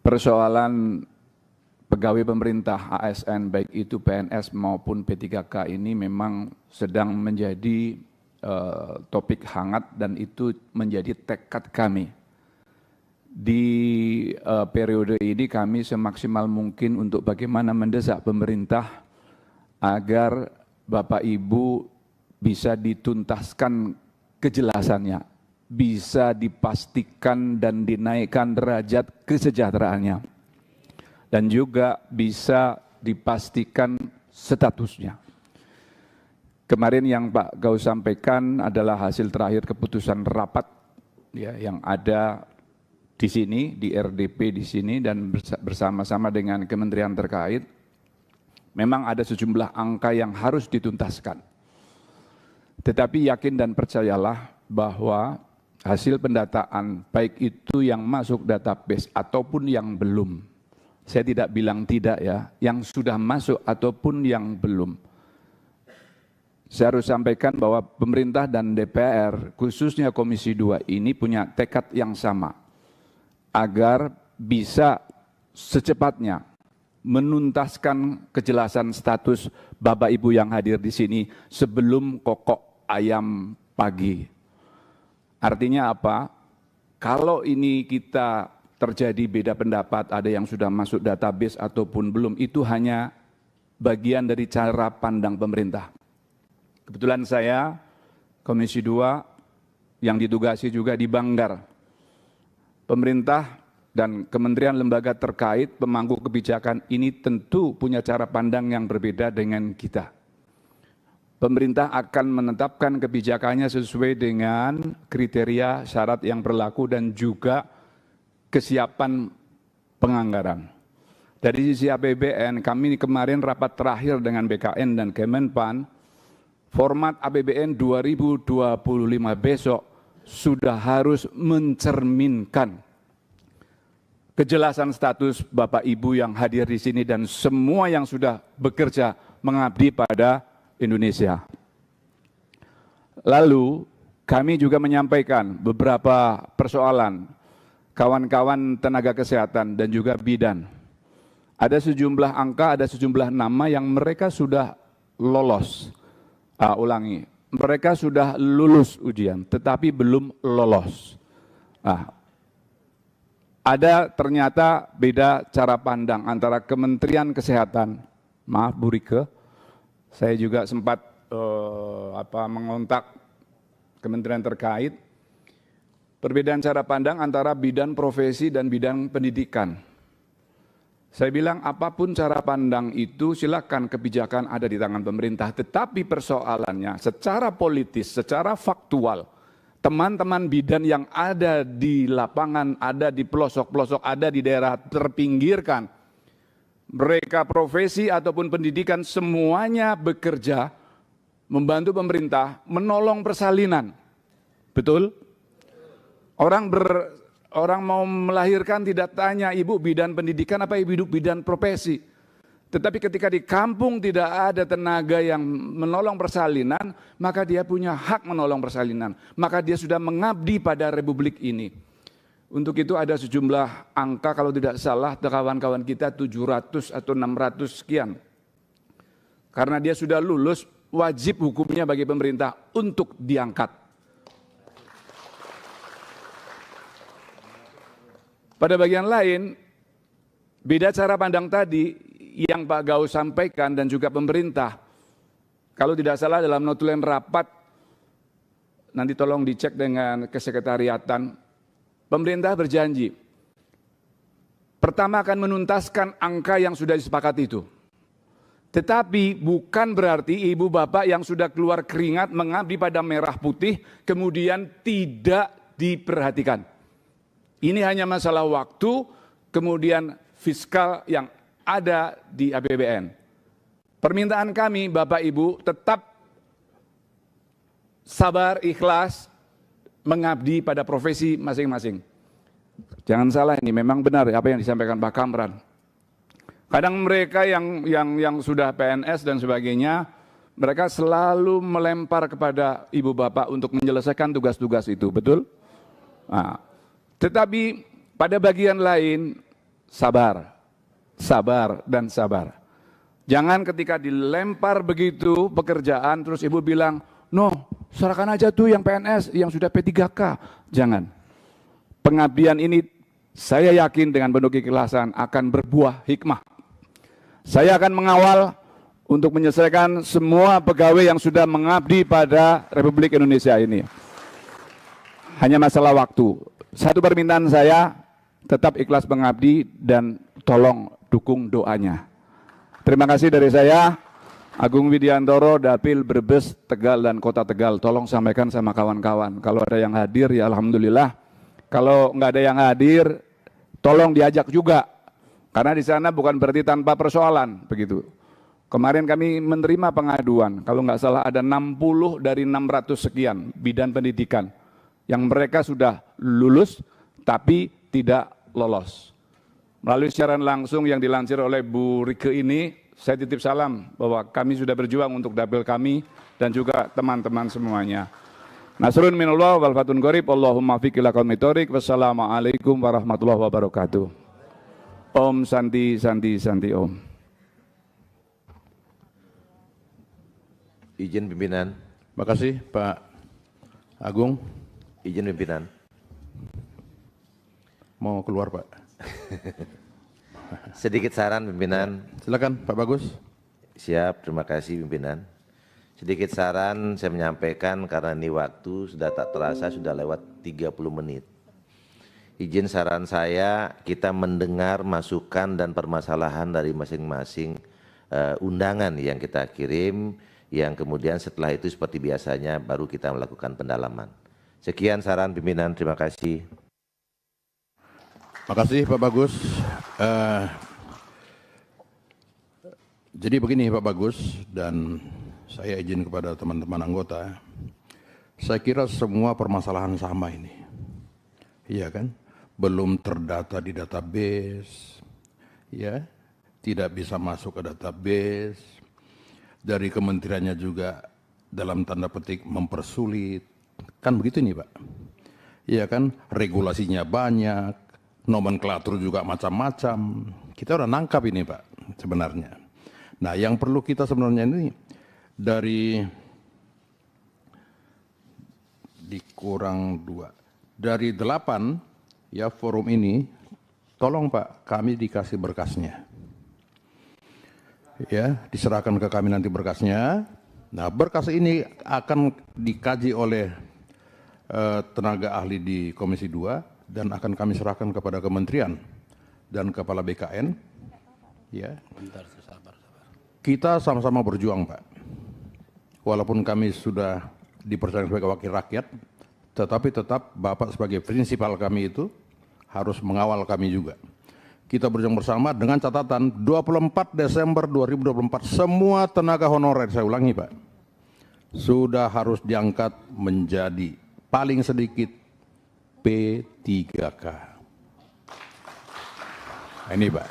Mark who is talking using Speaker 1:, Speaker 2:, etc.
Speaker 1: persoalan pegawai pemerintah ASN baik itu PNS maupun P3K ini memang sedang menjadi topik hangat dan itu menjadi tekad kami. Di periode ini kami semaksimal mungkin untuk bagaimana mendesak pemerintah agar Bapak Ibu bisa dituntaskan kejelasannya, bisa dipastikan dan dinaikkan derajat kesejahteraannya, dan juga bisa dipastikan statusnya. Kemarin yang Pak Gaus sampaikan adalah hasil terakhir keputusan rapat ya, yang ada di sini, di RDP di sini, dan bersama-sama dengan kementerian terkait. Memang ada sejumlah angka yang harus dituntaskan. Tetapi yakin dan percayalah bahwa hasil pendataan, baik itu yang masuk database ataupun yang belum, saya tidak bilang tidak ya, yang sudah masuk ataupun yang belum, saya harus sampaikan bahwa pemerintah dan DPR, khususnya Komisi 2 ini punya tekad yang sama, agar bisa secepatnya menuntaskan kejelasan status Bapak Ibu yang hadir di sini sebelum kokok ayam pagi. Artinya apa? Kalau ini kita terjadi beda pendapat, ada yang sudah masuk database ataupun belum, itu hanya bagian dari cara pandang pemerintah. Kebetulan saya Komisi 2 yang ditugasi juga di Banggar. Pemerintah dan kementerian lembaga terkait pemangku kebijakan ini tentu punya cara pandang yang berbeda dengan kita. Pemerintah akan menetapkan kebijakannya sesuai dengan kriteria syarat yang berlaku dan juga kesiapan penganggaran. Dari sisi APBN, kami kemarin rapat terakhir dengan BKN dan Kemenpan, format APBN 2025 besok sudah harus mencerminkan kejelasan status Bapak Ibu yang hadir di sini dan semua yang sudah bekerja mengabdi pada Indonesia. Lalu kami juga menyampaikan beberapa persoalan kawan-kawan tenaga kesehatan dan juga bidan. Ada sejumlah angka, ada sejumlah nama yang mereka sudah lolos. Mereka sudah lulus ujian, tetapi belum lolos. Ada ternyata beda cara pandang antara Kementerian Kesehatan, maaf Bu Rike, saya juga sempat mengontak kementerian terkait, perbedaan cara pandang antara bidang profesi dan bidang pendidikan. Saya bilang apapun cara pandang itu silakan, kebijakan ada di tangan pemerintah, tetapi persoalannya secara politis, secara faktual, teman-teman bidan yang ada di lapangan, ada di pelosok-pelosok, ada di daerah terpinggirkan, mereka profesi ataupun pendidikan semuanya bekerja membantu pemerintah menolong persalinan. Betul? Orang mau melahirkan tidak tanya ibu bidan pendidikan apa ibu bidan profesi. Tetapi ketika di kampung tidak ada tenaga yang menolong persalinan, maka dia punya hak menolong persalinan. Maka dia sudah mengabdi pada republik ini. Untuk itu ada sejumlah angka kalau tidak salah kawan-kawan kita 700 atau 600 sekian. Karena dia sudah lulus, wajib hukumnya bagi pemerintah untuk diangkat. Pada bagian lain, beda cara pandang tadi yang Pak Gaus sampaikan dan juga pemerintah. Kalau tidak salah dalam notulen rapat, nanti tolong dicek dengan kesekretariatan, pemerintah berjanji, pertama akan menuntaskan angka yang sudah disepakati itu. Tetapi bukan berarti ibu bapak yang sudah keluar keringat mengabdi pada merah putih, kemudian tidak diperhatikan. Ini hanya masalah waktu, kemudian fiskal yang ada di APBN. Permintaan kami Bapak Ibu tetap sabar, ikhlas, mengabdi pada profesi masing-masing. Jangan salah, ini memang benar apa yang disampaikan Pak Kamran. Kadang mereka yang sudah PNS dan sebagainya, mereka selalu melempar kepada ibu bapak untuk menyelesaikan tugas-tugas itu, betul? Nah, tetapi pada bagian lain, sabar, sabar, dan sabar. Jangan ketika dilempar begitu pekerjaan, terus ibu bilang, no, serahkan aja tuh yang PNS, yang sudah P3K. Jangan. Pengabdian ini saya yakin dengan penuh keikhlasan akan berbuah hikmah. Saya akan mengawal untuk menyelesaikan semua pegawai yang sudah mengabdi pada Republik Indonesia ini. Hanya masalah waktu. Satu permintaan saya, tetap ikhlas mengabdi dan tolong dukung doanya. Terima kasih dari saya, Agung Widiantoro, Dapil Brebes, Tegal, dan Kota Tegal. Tolong sampaikan sama kawan-kawan. Kalau ada yang hadir, ya alhamdulillah. Kalau nggak ada yang hadir, tolong diajak juga. Karena di sana bukan berarti tanpa persoalan, begitu. Kemarin kami menerima pengaduan, kalau nggak salah ada 60 dari 600 sekian bidan pendidikan yang mereka sudah lulus tapi tidak lolos. Melalui siaran langsung yang dilansir oleh Bu Rike ini, saya titip salam bahwa kami sudah berjuang untuk dapil kami dan juga teman-teman semuanya. Nasrun minallah wal fatun qorib, Allahumma fiqh ila qaumit thoriq. Wassalamualaikum warahmatullahi wabarakatuh. Om Santi Santi Santi Om.
Speaker 2: Izin pimpinan.
Speaker 3: Makasih Pak Agung.
Speaker 2: Izin pimpinan.
Speaker 3: Mau keluar Pak.
Speaker 2: Sedikit saran pimpinan.
Speaker 3: Silakan Pak Bagus.
Speaker 2: Siap, terima kasih pimpinan. Sedikit saran saya menyampaikan karena ini waktu sudah tak terasa sudah lewat 30 menit. Izin saran saya, kita mendengar masukan dan permasalahan dari masing-masing undangan yang kita kirim, yang kemudian setelah itu seperti biasanya baru kita melakukan pendalaman. Sekian saran pimpinan, terima kasih.
Speaker 3: Makasih Pak Bagus. Jadi begini Pak Bagus, dan saya izin kepada teman-teman anggota, saya kira semua permasalahan sama ini. Iya kan? Belum terdata di database, ya, tidak bisa masuk ke database, dari kementeriannya juga dalam tanda petik mempersulit, kan begitu nih Pak. Iya kan, regulasinya banyak, nomenklatur juga macam-macam, kita udah nangkap ini Pak sebenarnya. Nah yang perlu kita sebenarnya ini dari dikurang 2, dari 8 ya forum ini, tolong Pak, kami dikasih berkasnya. Ya, diserahkan ke kami nanti berkasnya. Nah, berkas ini akan dikaji oleh tenaga ahli di Komisi 2 dan akan kami serahkan kepada kementerian dan kepala BKN. Ya. Kita sama-sama berjuang, Pak. Walaupun kami sudah dipercaya sebagai wakil rakyat, tetapi tetap Bapak sebagai prinsipal kami itu harus mengawal kami juga. Kita berjuang bersama dengan catatan 24 Desember 2024 semua tenaga honorer, saya ulangi Pak, sudah harus diangkat menjadi paling sedikit P3K. Ini Pak.